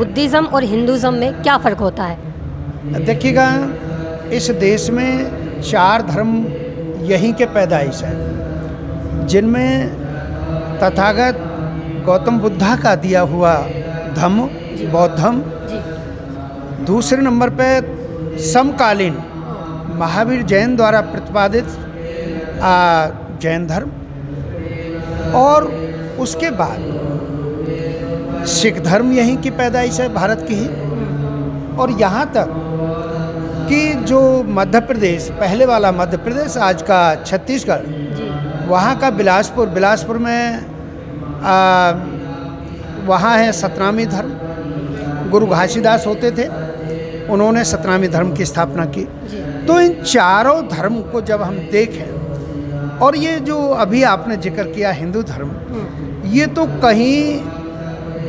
Buddhism और हिंदुज़्म में क्या फ़र्क होता है? देखिएगा, इस देश में 4 धर्म यहीं के पैदाइश हैं, जिनमें तथागत गौतम बुद्धा का दिया हुआ धम्म बौद्ध धम्म, दूसरे नंबर पे समकालीन महावीर जैन द्वारा प्रतिपादित जैन धर्म, और उसके बाद सिख धर्म यहीं की पैदाइश है, भारत की ही। और यहाँ तक कि जो मध्य प्रदेश, पहले वाला मध्य प्रदेश, आज का छत्तीसगढ़, वहाँ का बिलासपुर में वहाँ है सतनामी धर्म। गुरु घासीदास होते थे, उन्होंने सतनामी धर्म की स्थापना की। तो इन चारों धर्म को जब हम देखें, और ये जो अभी आपने जिक्र किया हिंदू धर्म, ये तो कहीं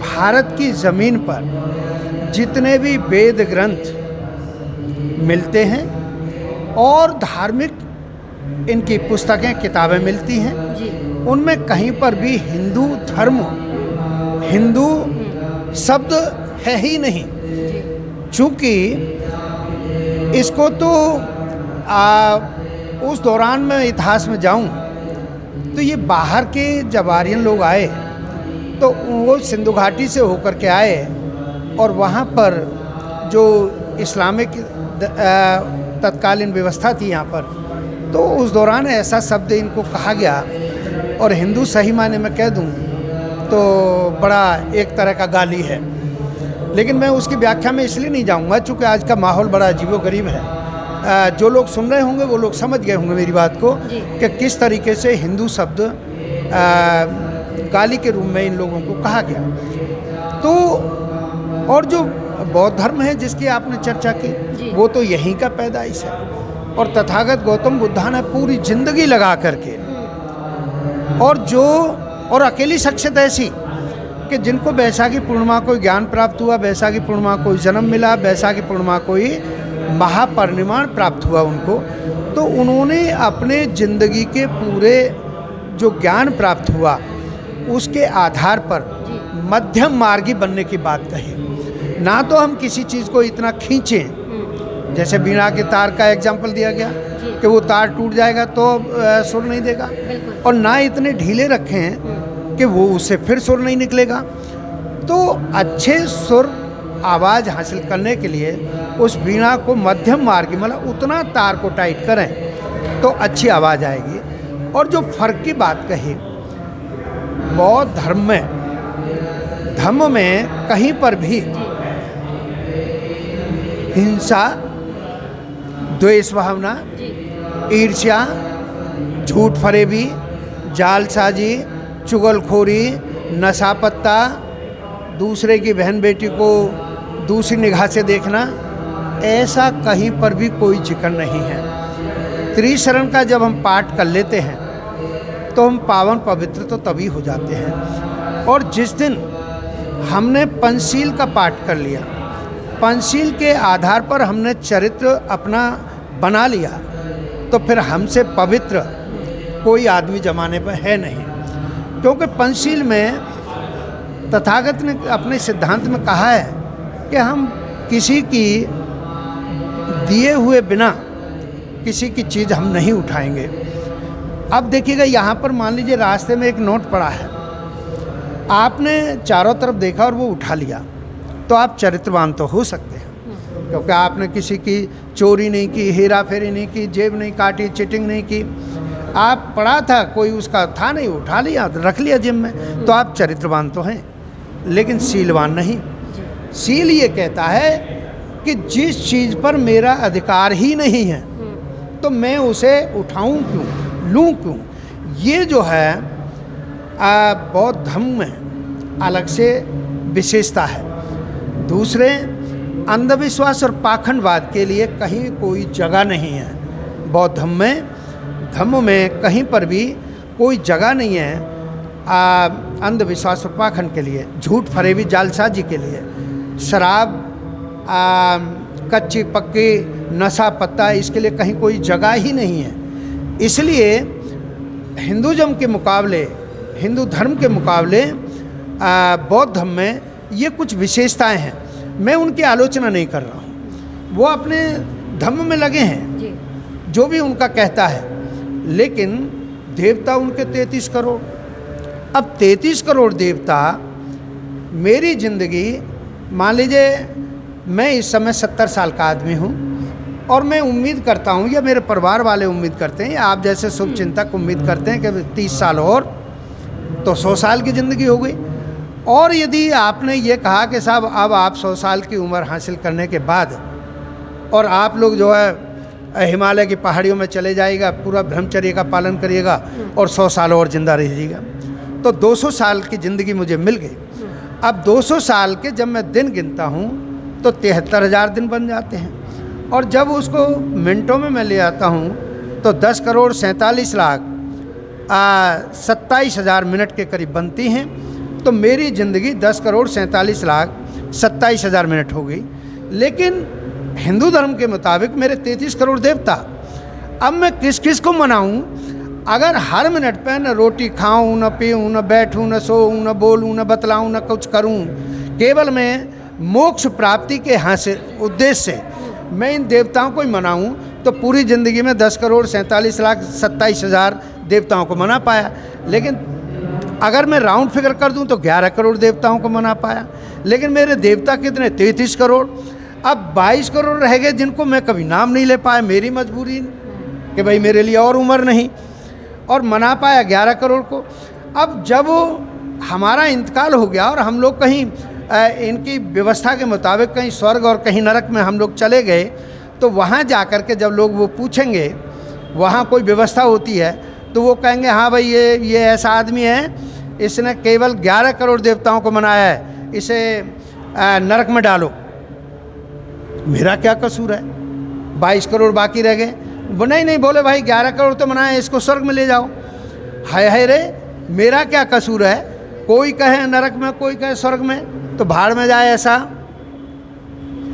भारत की ज़मीन पर जितने भी वेद ग्रंथ मिलते हैं और धार्मिक इनकी पुस्तकें किताबें मिलती हैं, उनमें कहीं पर भी हिंदू धर्म, हिंदू शब्द है ही नहीं। चूँकि इसको तो उस दौरान में इतिहास में जाऊं तो ये बाहर के जब आर्यन लोग आए तो वो सिंधु घाटी से होकर के आए, और वहाँ पर जो इस्लामिक तत्कालीन व्यवस्था थी यहाँ पर, तो उस दौरान ऐसा शब्द इनको कहा गया। और हिंदू सही मायने में कह दूँ तो बड़ा एक तरह का गाली है, लेकिन मैं उसकी व्याख्या में इसलिए नहीं जाऊँगा चूँकि आज का माहौल बड़ा अजीबोगरीब है। जो लोग सुन रहे होंगे वो लोग समझ गए होंगे मेरी बात को कि किस तरीके से हिंदू शब्द गाली के रूप में इन लोगों को कहा गया। तो और जो बौद्ध धर्म है जिसकी आपने चर्चा की, वो तो यहीं का पैदाइश है। और तथागत गौतम बुद्धा ने पूरी जिंदगी लगा करके, और अकेली शख्सियत ऐसी कि जिनको बैसाखी पूर्णिमा को ज्ञान प्राप्त हुआ, बैसाखी पूर्णिमा को जन्म मिला, बैसाखी पूर्णिमा को ही महापरिनिर्वाण प्राप्त हुआ उनको, तो उन्होंने अपने जिंदगी के पूरे जो ज्ञान प्राप्त हुआ उसके आधार पर मध्यम मार्गी बनने की बात कही। ना तो हम किसी चीज़ को इतना खींचें, जैसे बीणा के तार का एग्जाम्पल दिया गया कि वो तार टूट जाएगा तो सुर नहीं देगा, और ना इतने ढीले रखें कि वो उससे फिर सुर नहीं निकलेगा। तो अच्छे सुर आवाज़ हासिल करने के लिए उस बीणा को मध्यम मार्गी, मतलब उतना तार को टाइट करें तो अच्छी आवाज़ आएगी। और जो फर्क की बात कही, बौद्ध धर्म में कहीं पर भी हिंसा, द्वेष भावना, ईर्ष्या, झूठ फरेबी, जालसाजी, चुगलखोरी, नशापत्ता, दूसरे की बहन बेटी को दूसरी निगाह से देखना, ऐसा कहीं पर भी कोई जिक्र नहीं है। त्रिशरण का जब हम पाठ कर लेते हैं तो हम पावन पवित्र तो तभी हो जाते हैं। और जिस दिन हमने पंचशील का पाठ कर लिया, पंचशील के आधार पर हमने चरित्र अपना बना लिया, तो फिर हमसे पवित्र कोई आदमी जमाने पर है नहीं। क्योंकि पंचशील में तथागत ने अपने सिद्धांत में कहा है कि हम किसी की दिए हुए बिना किसी की चीज़ हम नहीं उठाएंगे। अब देखिएगा, यहाँ पर मान लीजिए रास्ते में एक नोट पड़ा है, आपने चारों तरफ देखा और वो उठा लिया, तो आप चरित्रवान तो हो सकते हैं, क्योंकि आपने किसी की चोरी नहीं की, हेरा फेरी नहीं की, जेब नहीं काटी, चीटिंग नहीं की। आप पढ़ा था, कोई उसका था नहीं, उठा लिया, रख लिया जेब में, तो आप चरित्रवान तो हैं, लेकिन सीलवान नहीं। सील ये कहता है कि जिस चीज़ पर मेरा अधिकार ही नहीं है तो मैं उसे उठाऊं क्यों, लूं क्यों। ये जो है बौद्ध धर्म में अलग से विशेषता है। दूसरे, अंधविश्वास और पाखंडवाद के लिए कहीं कोई जगह नहीं है। बौद्ध धर्म में कहीं पर भी कोई जगह नहीं है अंधविश्वास और पाखंड के लिए, झूठ फरेबी, जालसाजी के लिए, शराब, कच्ची पक्की, नशा पत्ता, इसके लिए कहीं कोई जगह ही नहीं है। इसलिए हिंदुज़म के मुकाबले, हिंदू धर्म के मुकाबले बौद्ध धर्म में ये कुछ विशेषताएं हैं। मैं उनकी आलोचना नहीं कर रहा हूँ, वो अपने धर्म में लगे हैं, जी जो भी उनका कहता है। लेकिन देवता उनके 33 करोड़। अब 33 करोड़ देवता, मेरी ज़िंदगी, मान लीजिए मैं इस समय 70 साल का आदमी हूँ और मैं उम्मीद करता हूँ, या मेरे परिवार वाले उम्मीद करते हैं, या आप जैसे शुभचिंतक उम्मीद करते हैं कि 30 साल और तो 100 साल की ज़िंदगी हो गई। और यदि आपने ये कहा कि साहब अब आप 100 साल की उम्र हासिल करने के बाद और आप लोग जो है हिमालय की पहाड़ियों में चले जाइएगा, पूरा ब्रह्मचर्य का पालन करिएगा और 100 साल और ज़िंदा रहिएगा, तो 200 साल की ज़िंदगी मुझे मिल गई। अब 200 साल के जब मैं दिन गिनता हूँ तो 73,000 दिन बन जाते हैं, और जब उसको मिनटों में मैं ले आता हूँ तो 10 करोड़ 47 लाख 27,000 मिनट के करीब बनती हैं। तो मेरी ज़िंदगी 10 करोड़ 47 लाख 27,000 मिनट हो गई। लेकिन हिंदू धर्म के मुताबिक मेरे 33 करोड़ देवता। अब मैं किस किस को मनाऊं? अगर हर मिनट पे न रोटी खाऊं, न पीऊं, न बैठूं, न सोऊं, न बोलूं, न बतलाऊं, न कुछ करूं, केवल मैं मोक्ष प्राप्ति के हासिल उद्देश्य से मैं इन देवताओं को ही मनाऊं, तो पूरी ज़िंदगी में 10 करोड़ 47 लाख 27,000 देवताओं को मना पाया। लेकिन अगर मैं राउंड फिगर कर दूं तो 11 करोड़ देवताओं को मना पाया। लेकिन मेरे देवता कितने? 33 करोड़। अब 22 करोड़ रह गए जिनको मैं कभी नाम नहीं ले पाया, मेरी मजबूरी कि भाई मेरे लिए और उम्र नहीं, और मना पाया 11 करोड़ को। अब जब हमारा इंतकाल हो गया और हम लोग कहीं इनकी व्यवस्था के मुताबिक कहीं स्वर्ग और कहीं नरक में हम लोग चले गए, तो वहाँ जा कर के जब लोग वो पूछेंगे, वहाँ कोई व्यवस्था होती है, तो वो कहेंगे हाँ भाई ये ऐसा आदमी है, इसने केवल 11 करोड़ देवताओं को मनाया है, इसे नरक में डालो। मेरा क्या कसूर है? 22 करोड़ बाकी रह गए। वो नहीं बोले भाई 11 करोड़ तो मनाए, इसको स्वर्ग में ले जाओ। हाय रे, मेरा क्या कसूर है? कोई कहे नरक में, कोई कहे स्वर्ग में, तो भाड़ में जाए, ऐसा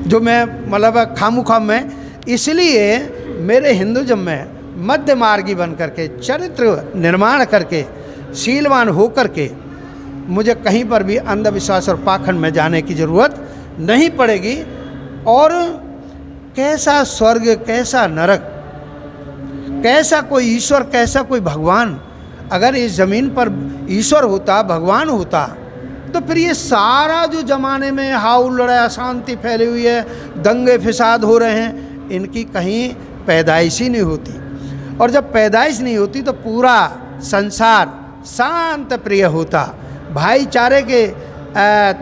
जो मैं मतलब खामोखा में। इसलिए मेरे हिंदुज़म में मध्य मार्गी बन करके, चरित्र निर्माण करके, शीलवान हो करके मुझे कहीं पर भी अंधविश्वास और पाखंड में जाने की ज़रूरत नहीं पड़ेगी। और कैसा स्वर्ग, कैसा नरक, कैसा कोई ईश्वर, कैसा कोई भगवान, अगर इस ज़मीन पर ईश्वर होता, भगवान होता, तो फिर ये सारा जो ज़माने में हाउ लड़ाई अशांति फैली हुई है, दंगे फिसाद हो रहे हैं, इनकी कहीं पैदाइश ही नहीं होती। और जब पैदाइश नहीं होती तो पूरा संसार शांत प्रिय होता, भाईचारे के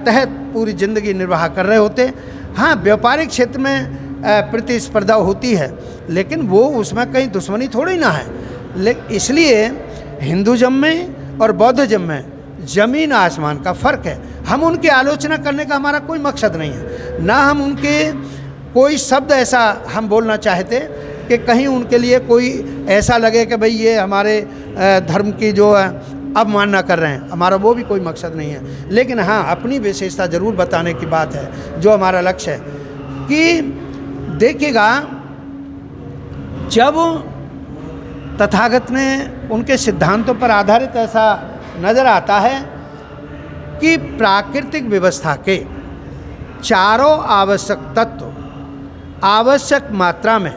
तहत पूरी ज़िंदगी निर्वाह कर रहे होते। हाँ, व्यापारिक क्षेत्र में प्रतिस्पर्धा होती है, लेकिन वो उसमें कहीं दुश्मनी थोड़ी ना है। इसलिए हिंदुज़म में और बौद्धज़म में ज़मीन आसमान का फ़र्क है। हम उनकी आलोचना करने का हमारा कोई मकसद नहीं है, ना हम उनके कोई शब्द ऐसा हम बोलना चाहते कि कहीं उनके लिए कोई ऐसा लगे कि भाई ये हमारे धर्म की जो अवमानना कर रहे हैं, हमारा वो भी कोई मकसद नहीं है। लेकिन हाँ, अपनी विशेषता ज़रूर बताने की बात है, जो हमारा लक्ष्य है। कि देखिएगा, जब तथागत ने उनके सिद्धांतों पर आधारित ऐसा नज़र आता है कि प्राकृतिक व्यवस्था के चारों आवश्यक तत्व आवश्यक मात्रा में,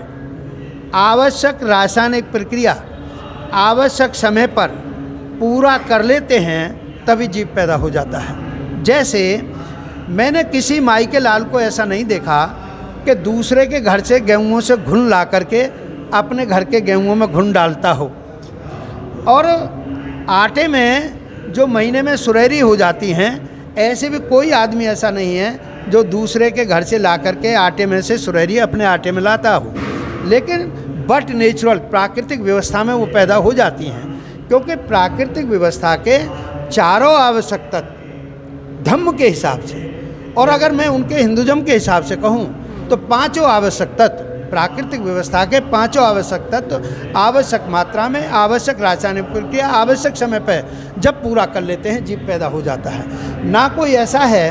आवश्यक रासायनिक प्रक्रिया आवश्यक समय पर पूरा कर लेते हैं, तभी जीव पैदा हो जाता है। जैसे मैंने किसी माई के लाल को ऐसा नहीं देखा कि दूसरे के घर से गेहूँ से घुन ला करके अपने घर के गेहूँ में घुन डालता हो। और आटे में जो महीने में सुरहरी हो जाती हैं, ऐसे भी कोई आदमी ऐसा नहीं है जो दूसरे के घर से ला करके आटे में से सुरहरी अपने आटे में लाता हो। लेकिन बट नेचुरल, प्राकृतिक व्यवस्था में वो पैदा हो जाती हैं, क्योंकि प्राकृतिक व्यवस्था के चारों आवश्यक तत्व धम्म के हिसाब से, और अगर मैं उनके हिंदुज़म के हिसाब से कहूँ तो पांचों आवश्यक तत्व, प्राकृतिक व्यवस्था के पांचों आवश्यक तत्व आवश्यक मात्रा में, आवश्यक रासायनिक प्रक्रिया आवश्यक समय पर जब पूरा कर लेते हैं, जीव पैदा हो जाता है। ना कोई ऐसा है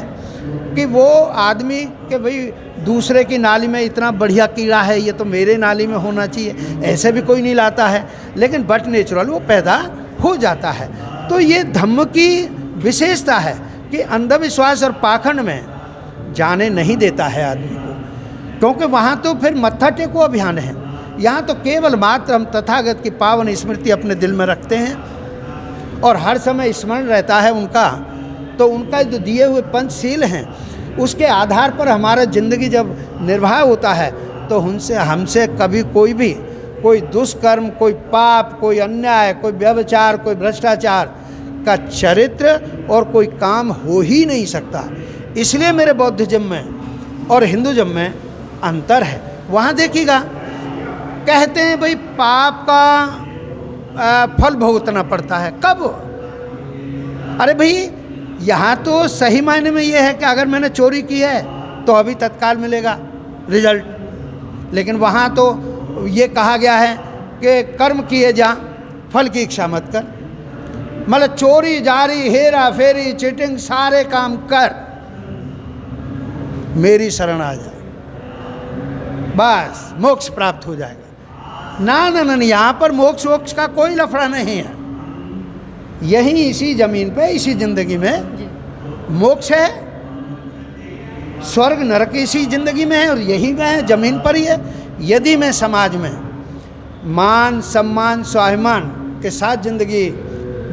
कि वो आदमी कि भाई दूसरे की नाली में इतना बढ़िया कीड़ा है, ये तो मेरे नाली में होना चाहिए, ऐसे भी कोई नहीं लाता है। लेकिन बट नेचुरल वो पैदा हो जाता है। तो ये धम्म की विशेषता है कि अंधविश्वास और पाखंड में जाने नहीं देता है आदमी को, क्योंकि वहाँ तो फिर मत्था टेको अभियान है। यहाँ तो केवल मात्र हम तथागत की पावन स्मृति अपने दिल में रखते हैं और हर समय स्मरण रहता है उनका। तो उनका जो दिए हुए पंचशील हैं उसके आधार पर हमारा ज़िंदगी जब निर्वाह होता है तो हमसे कभी कोई दुष्कर्म, कोई पाप, कोई अन्याय, कोई व्यभिचार, कोई भ्रष्टाचार का चरित्र और कोई काम हो ही नहीं सकता। इसलिए मेरे बौद्धिज्म में और हिंदुज्म में अंतर है। वहाँ देखिएगा, कहते हैं भाई पाप का फल भुगतना पड़ता है। कब? अरे भाई यहाँ तो सही मायने में ये है कि अगर मैंने चोरी की है तो अभी तत्काल मिलेगा रिजल्ट, लेकिन वहाँ तो ये कहा गया है कि कर्म किए जा, फल की इच्छा मत कर। मतलब चोरी, जारी, हेरा फेरी, चीटिंग, सारे काम कर, मेरी शरण आ जा, बस मोक्ष प्राप्त हो जाएगा। ना ना ना, यहाँ पर मोक्ष का कोई लफड़ा नहीं है। यही इसी जमीन पे, इसी जिंदगी में मोक्ष है। स्वर्ग नरक इसी जिंदगी में है और यही में है, जमीन पर ही है। यदि मैं समाज में मान सम्मान स्वाभिमान के साथ ज़िंदगी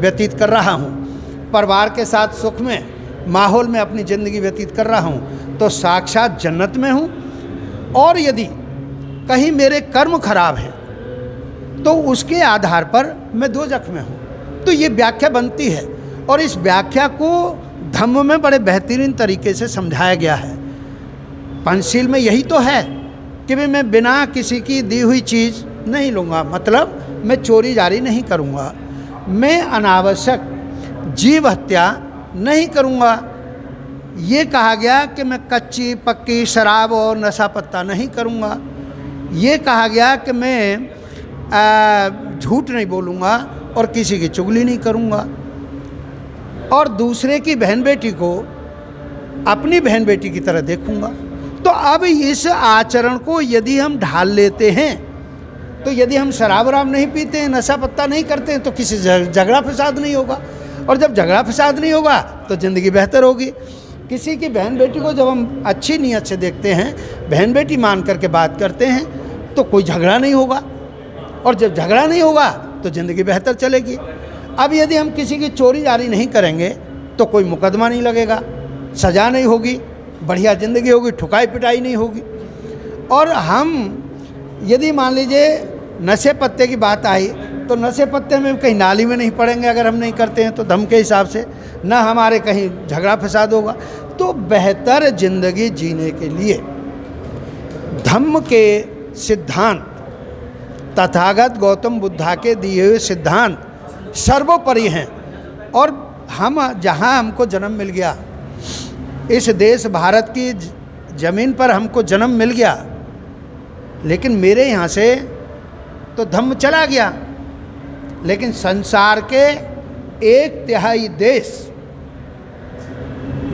व्यतीत कर रहा हूँ, परिवार के साथ सुख में माहौल में अपनी ज़िंदगी व्यतीत कर रहा हूँ, तो साक्षात जन्नत में हूँ। और यदि कहीं मेरे कर्म खराब हैं तो उसके आधार पर मैं दोजख में हूँ। तो ये व्याख्या बनती है और इस व्याख्या को धम्म में बड़े बेहतरीन तरीके से समझाया गया है। पंचशील में यही तो है कि मैं बिना किसी की दी हुई चीज़ नहीं लूँगा, मतलब मैं चोरी जारी नहीं करूँगा, मैं अनावश्यक जीव हत्या नहीं करूँगा। ये कहा गया कि मैं कच्ची पक्की शराब और नशा पत्ता नहीं करूँगा। ये कहा गया कि मैं झूठ नहीं बोलूँगा और किसी की चुगली नहीं करूँगा और दूसरे की बहन बेटी को अपनी बहन बेटी की तरह देखूँगा। तो अब इस आचरण को यदि हम ढाल लेते हैं, तो यदि हम शराब वराब नहीं पीते हैं, नशा पत्ता नहीं करते हैं, तो किसी झगड़ा फसाद नहीं होगा। और जब झगड़ा फसाद नहीं होगा तो ज़िंदगी बेहतर होगी। किसी की बहन बेटी को जब हम अच्छी नीयत से देखते हैं, बहन बेटी मान करके बात करते हैं, तो कोई झगड़ा नहीं होगा। और जब झगड़ा नहीं होगा तो ज़िंदगी बेहतर चलेगी। अब यदि हम किसी की चोरी जारी नहीं करेंगे तो कोई मुकदमा नहीं लगेगा, सज़ा नहीं होगी, बढ़िया ज़िंदगी होगी, ठुकाई पिटाई नहीं होगी। और हम यदि मान लीजिए नशे पत्ते की बात आई तो नशे पत्ते में कहीं नाली में नहीं पड़ेंगे अगर हम नहीं करते हैं तो धम्म के हिसाब से, ना हमारे कहीं झगड़ा फसाद होगा। तो बेहतर ज़िंदगी जीने के लिए धम्म के सिद्धांत, तथागत गौतम बुद्धा के दिए हुए सिद्धांत सर्वोपरि हैं। और हम जहाँ हमको जन्म मिल गया, इस देश भारत की ज़मीन पर हमको जन्म मिल गया, लेकिन मेरे यहाँ से तो धम्म चला गया, लेकिन संसार के 1/3 देश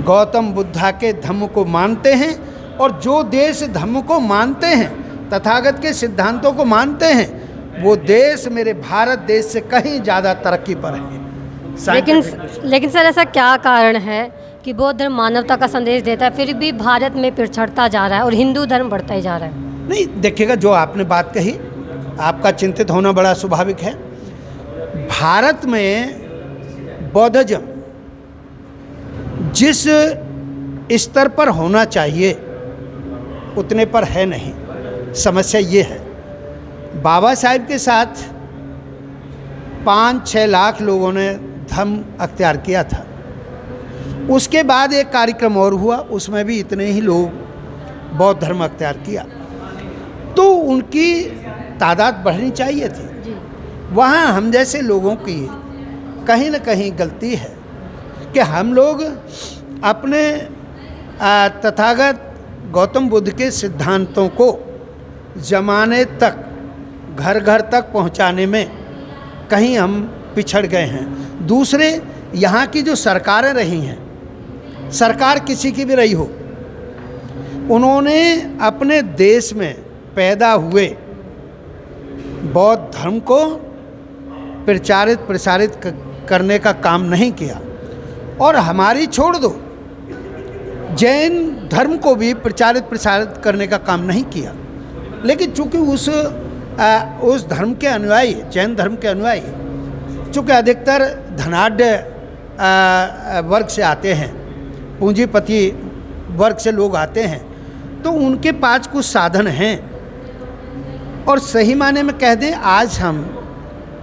गौतम बुद्धा के धम्म को मानते हैं। और जो देश धम्म को मानते हैं, तथागत के सिद्धांतों को मानते हैं, वो देश मेरे भारत देश से कहीं ज़्यादा तरक्की पर है। लेकिन सर ऐसा क्या कारण है कि बौद्ध धर्म मानवता का संदेश देता है, फिर भी भारत में पिछड़ता जा रहा है और हिंदू धर्म बढ़ता ही जा रहा है? नहीं, देखिएगा, जो आपने बात कही, आपका चिंतित होना बड़ा स्वाभाविक है। भारत में बौद्धिज्म जिस स्तर पर होना चाहिए उतने पर है नहीं। समस्या ये है, बाबा साहिब के साथ 5-6 लाख लोगों ने धम्म अख्तियार किया था। उसके बाद एक कार्यक्रम और हुआ, उसमें भी इतने ही लोग बौद्ध धर्म अख्तियार किया। तो उनकी तादाद बढ़नी चाहिए थी। वहाँ हम जैसे लोगों की कहीं न कहीं गलती है कि हम लोग अपने तथागत गौतम बुद्ध के सिद्धांतों को ज़माने तक, घर घर तक पहुँचाने में कहीं हम पिछड़ गए हैं। दूसरे, यहाँ की जो सरकारें रही हैं, सरकार किसी की भी रही हो, उन्होंने अपने देश में पैदा हुए बौद्ध धर्म को प्रचारित प्रसारित करने का काम नहीं किया। और हमारी छोड़ दो, जैन धर्म को भी प्रचारित प्रसारित करने का काम नहीं किया। लेकिन चूंकि उस धर्म के अनुयायी, जैन धर्म के अनुयायी, चूँकि अधिकतर धनाढ़ वर्ग से आते हैं, पूंजीपति वर्ग से लोग आते हैं, तो उनके पास कुछ साधन हैं। और सही माने में कह दें, आज हम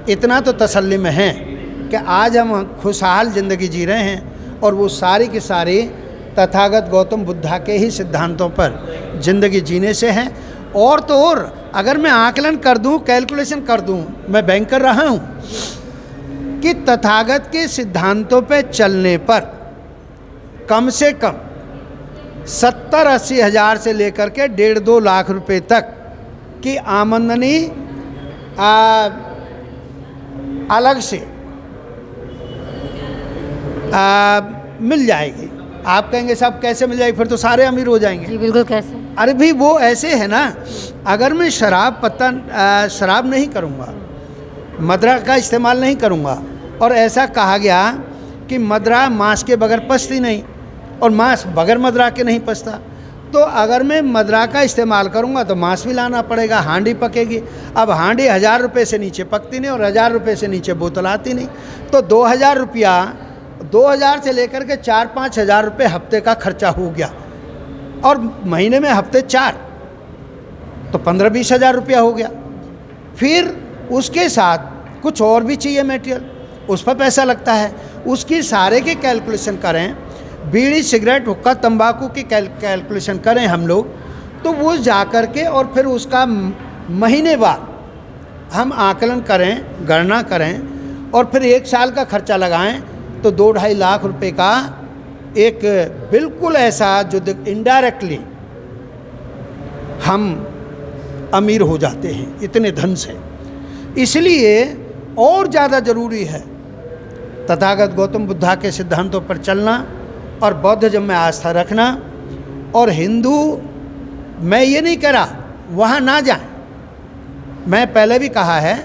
इतना तो तसल्ली में हैं कि आज हम खुशहाल ज़िंदगी जी रहे हैं और वो सारी की सारी तथागत गौतम बुद्धा के ही सिद्धांतों पर ज़िंदगी जीने से हैं। और तो और अगर मैं आकलन कर दूं, कैलकुलेशन कर दूं, मैं बैंक कर रहा हूं कि तथागत के सिद्धांतों पे चलने पर कम से कम 70-80 हज़ार से लेकर के 1.5-2 लाख रुपए तक की आमदनी अलग से मिल जाएगी। आप कहेंगे साहब कैसे मिल जाएगी, फिर तो सारे अमीर हो जाएंगे। जी बिल्कुल, कैसे? अरे भाई वो ऐसे है ना, अगर मैं शराब नहीं करूँगा, मदरा का इस्तेमाल नहीं करूँगा, और ऐसा कहा गया कि मदरा मांस के बगैर पचती नहीं और मांस बगैर मदरा के नहीं पचता, तो अगर मैं मदरा का इस्तेमाल करूँगा तो मांस भी लाना पड़ेगा, हांडी पकेगी। अब हांडी 1000 रुपये से नीचे पकती नहीं और 1000 रुपये से नीचे बोतल आती नहीं, तो 2000 रुपया, 2000 से लेकर के 4-5 हज़ार रुपये हफ्ते का खर्चा हो गया, और महीने में हफ्ते 4 तो 15-20 हज़ार रुपया हो गया। फिर उसके साथ कुछ और भी चाहिए मटेरियल, उस पर पैसा लगता है, उसकी सारे की कैलकुलेशन करें, बीड़ी सिगरेट हुक्का तंबाकू की कैलकुलेशन करें हम लोग, तो वो जा कर के और फिर उसका महीने बाद हम आकलन करें, गणना करें, और फिर 1 साल का खर्चा लगाएं तो 2-2.5 लाख रुपए का एक बिल्कुल ऐसा जो इनडायरेक्टली हम अमीर हो जाते हैं इतने धन से। इसलिए और ज़्यादा ज़रूरी है तथागत गौतम बुद्धा के सिद्धांतों पर चलना और बौद्धज़म में आस्था रखना। और हिंदू, मैं ये नहीं कह रहा वहाँ ना जाएं, मैं पहले भी कहा है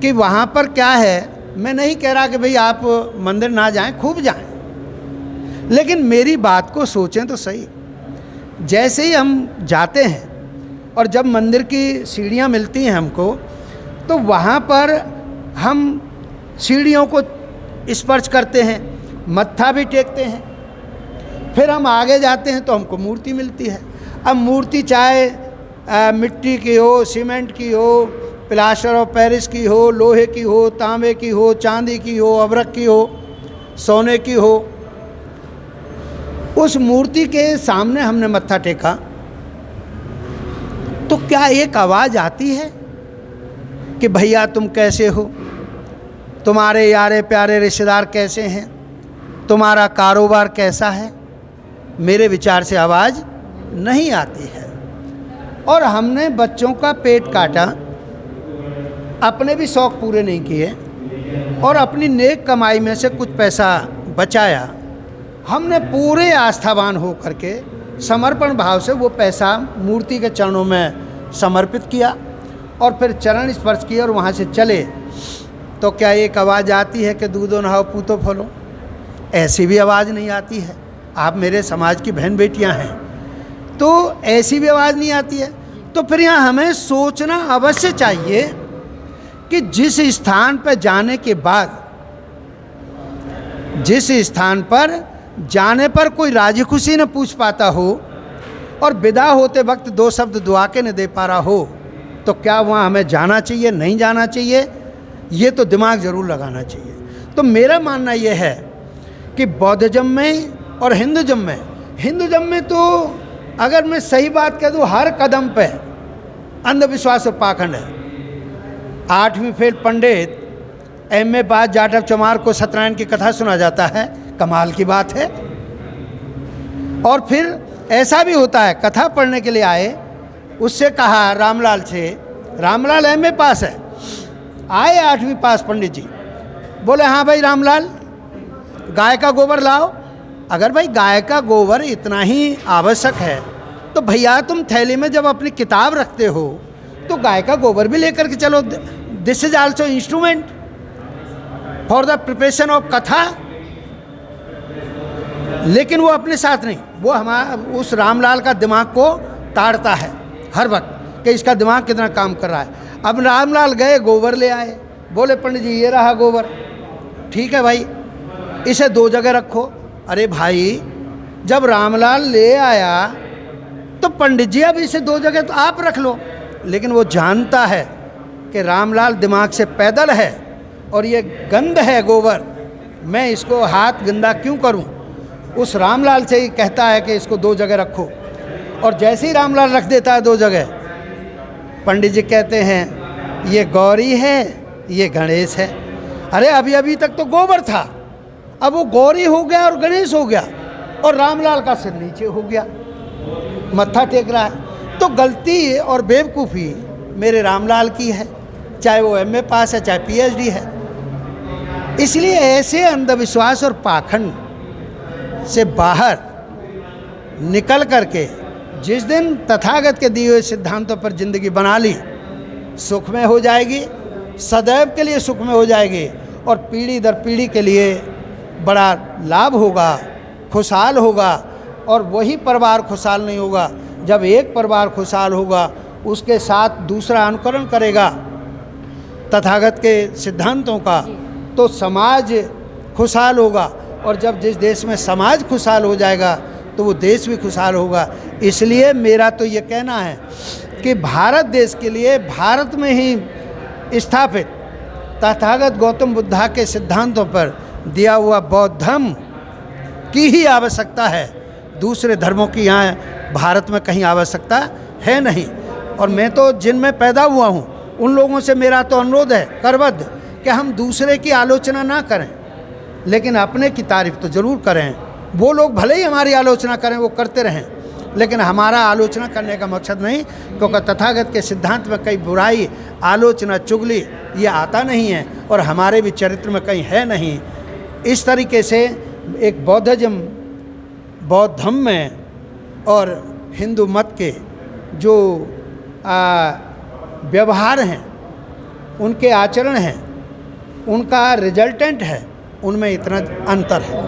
कि वहाँ पर क्या है, मैं नहीं कह रहा कि भाई आप मंदिर ना जाएं, खूब जाएं, लेकिन मेरी बात को सोचें तो सही। जैसे ही हम जाते हैं और जब मंदिर की सीढ़ियाँ मिलती हैं हमको, तो वहाँ पर हम सीढ़ियों को स्पर्श करते हैं, मत्था भी टेकते हैं, फिर हम आगे जाते हैं तो हमको मूर्ति मिलती है। अब मूर्ति चाहे मिट्टी की हो, सीमेंट की हो, प्लास्टर ऑफ पेरिस की हो, लोहे की हो, तांबे की हो, चांदी की हो, अबरक की हो, सोने की हो, उस मूर्ति के सामने हमने मत्था टेका तो क्या एक आवाज़ आती है कि भैया तुम कैसे हो, तुम्हारे यारे प्यारे रिश्तेदार कैसे हैं, तुम्हारा कारोबार कैसा है? मेरे विचार से आवाज़ नहीं आती है। और हमने बच्चों का पेट काटा, अपने भी शौक़ पूरे नहीं किए और अपनी नेक कमाई में से कुछ पैसा बचाया, हमने पूरे आस्थावान हो करके समर्पण भाव से वो पैसा मूर्ति के चरणों में समर्पित किया और फिर चरण स्पर्श किए और वहाँ से चले। तो क्या एक आवाज़ आती है कि दूधो नहाओ पूतो फलो? ऐसी भी आवाज़ नहीं आती है। आप मेरे समाज की बहन बेटियां हैं, तो ऐसी भी आवाज़ नहीं आती है। तो फिर यहाँ हमें सोचना अवश्य चाहिए कि जिस स्थान पर जाने के बाद, जिस स्थान पर जाने पर कोई राजी खुशी न पूछ पाता हो और विदा होते वक्त 2 शब्द दुआ के न दे पा रहा हो, तो क्या वहाँ हमें जाना चाहिए, नहीं जाना चाहिए? ये तो दिमाग ज़रूर लगाना चाहिए। तो मेरा मानना ये है कि बौद्धज़म में और हिंदूज़म में तो अगर मैं सही बात कह दूँ, हर कदम पे अंधविश्वास और पाखंड है। 8वीं फेल पंडित M.A. पास जाटव चमार को सत्यनारायण की कथा सुना जाता है, कमाल की बात है। और फिर ऐसा भी होता है, कथा पढ़ने के लिए आए, उससे कहा रामलाल से, रामलाल M.A. पास है, आए 8वीं पास पंडित जी, बोले हाँ भाई रामलाल, गाय का गोबर लाओ। अगर भाई गाय का गोबर इतना ही आवश्यक है तो भैया तुम थैली में जब अपनी किताब रखते हो तो गाय का गोबर भी लेकर के चलो। This is also instrument for the preparation of कथा। लेकिन वो अपने साथ नहीं, वो हमारा उस रामलाल का दिमाग को ताड़ता है हर वक्त कि इसका दिमाग कितना काम कर रहा है। अब रामलाल गए, गोबर ले आए, बोले पंडित जी ये रहा गोबर, ठीक है भाई इसे 2 जगह रखो। अरे भाई जब रामलाल ले आया तो पंडित जी अब इसे 2 जगह तो आप रख लो, लेकिन वो जानता है कि रामलाल दिमाग से पैदल है और ये गंद है गोबर, मैं इसको हाथ गंदा क्यों करूं। उस रामलाल से ही कहता है कि इसको 2 जगह रखो, और जैसे ही रामलाल रख देता है 2 जगह, पंडित जी कहते हैं ये गौरी है ये गणेश है। अरे अभी अभी तक तो गोबर था, अब वो गौरी हो गया और गणेश हो गया और रामलाल का सिर नीचे हो गया, मत्था टेक रहा है। तो गलती और बेवकूफ़ी मेरे रामलाल की है, चाहे वो MA पास है चाहे PhD है। इसलिए ऐसे अंधविश्वास और पाखंड से बाहर निकल करके जिस दिन तथागत के दिए हुए सिद्धांतों पर ज़िंदगी बना ली, सुख में हो जाएगी, सदैव के लिए सुख में हो जाएगी, और पीढ़ी दर पीढ़ी के लिए बड़ा लाभ होगा, खुशहाल होगा। और वही परिवार खुशहाल नहीं होगा जब एक परिवार खुशहाल होगा उसके साथ दूसरा अनुकरण करेगा तथागत के सिद्धांतों का, तो समाज खुशहाल होगा, और जब जिस देश में समाज खुशहाल हो जाएगा तो वो देश भी खुशहाल होगा। इसलिए मेरा तो ये कहना है कि भारत देश के लिए भारत में ही स्थापित तथागत गौतम बुद्धा के सिद्धांतों पर दिया हुआ बौद्ध धर्म की ही आवश्यकता है, दूसरे धर्मों की यहाँ भारत में कहीं आवश्यकता है नहीं। और मैं तो जिनमें पैदा हुआ हूँ उन लोगों से मेरा तो अनुरोध है करबद्ध कि हम दूसरे की आलोचना ना करें, लेकिन अपने की तारीफ तो ज़रूर करें। वो लोग भले ही हमारी आलोचना करें, वो करते रहें, लेकिन हमारा आलोचना करने का मकसद नहीं, क्योंकि तथागत के सिद्धांत में कहीं बुराई, आलोचना, चुगली ये आता नहीं है और हमारे भी चरित्र में कहीं है नहीं। इस तरीके से एक बौद्ध धर्म में और हिंदू मत के जो व्यवहार हैं, उनके आचरण हैं, उनका रिजल्टेंट है, उनमें इतना अंतर है।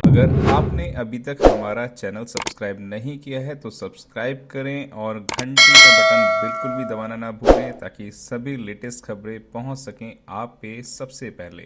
अगर आपने अभी तक हमारा चैनल सब्सक्राइब नहीं किया है तो सब्सक्राइब करें और घंटी का बटन बिल्कुल भी दबाना ना भूलें, ताकि सभी लेटेस्ट खबरें पहुंच सकें आप पे सबसे पहले।